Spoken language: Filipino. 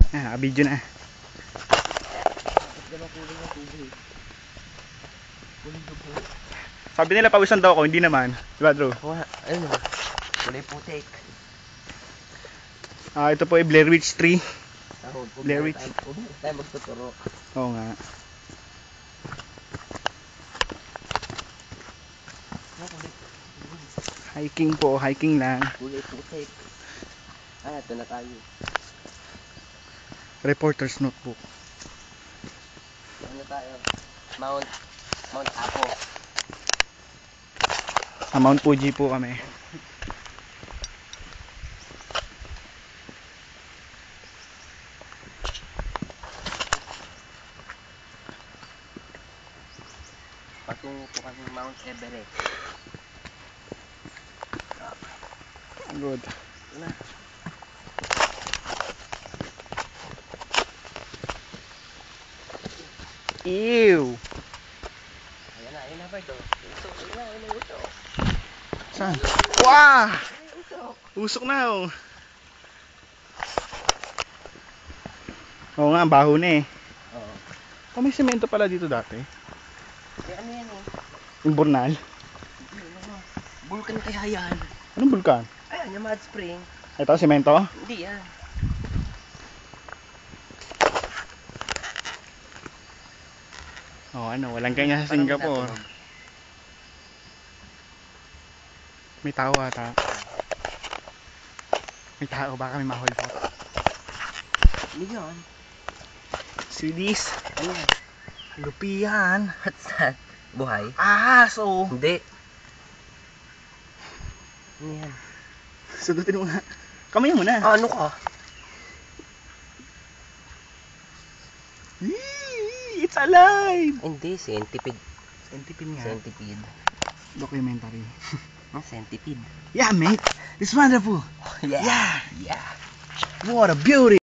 Nakabidyo na. Sabi nila pawisan daw ako, hindi naman. Diba, Drew? Ayun o. Kulay putik. Ito po ay Blair Witch 3. Blair Witch. Huwag tayo magtuturo. Oo nga. Hiking po, hiking lang. Kulay putik. Ito na tayo. Reporter's notebook. Ano tayo? Mount Apo. Sa Mount Fuji po kami. Patungo po kami Mount Everest. Good. Ito na. Ew! Ayun na ba ito? Ayun na ito. Saan? Wah! Usok na oh. Oo nga, baho na eh. Oo. May semento pala dito dati. Ano yan eh? Yung Burnal. Vulkan kaya yan. Anong bulkan? Ayan, yung Mud Spring. Ito, semento? Hindi yan. Walang kanya sa Singapore. May tao ata. May tao, baka may mahol po. Hindi yan. See this? Ano yan? Lupihan. What's that? Buhay? Ahas oh. Hindi. Ano yan? Sundutin mo nga. Kamay mo na. Ano ka? It's alive! Hindi, centipede. Centipede nga. Centipede. Documentary. Centipede. Yeah, mate. It's wonderful. Yeah. What a beauty!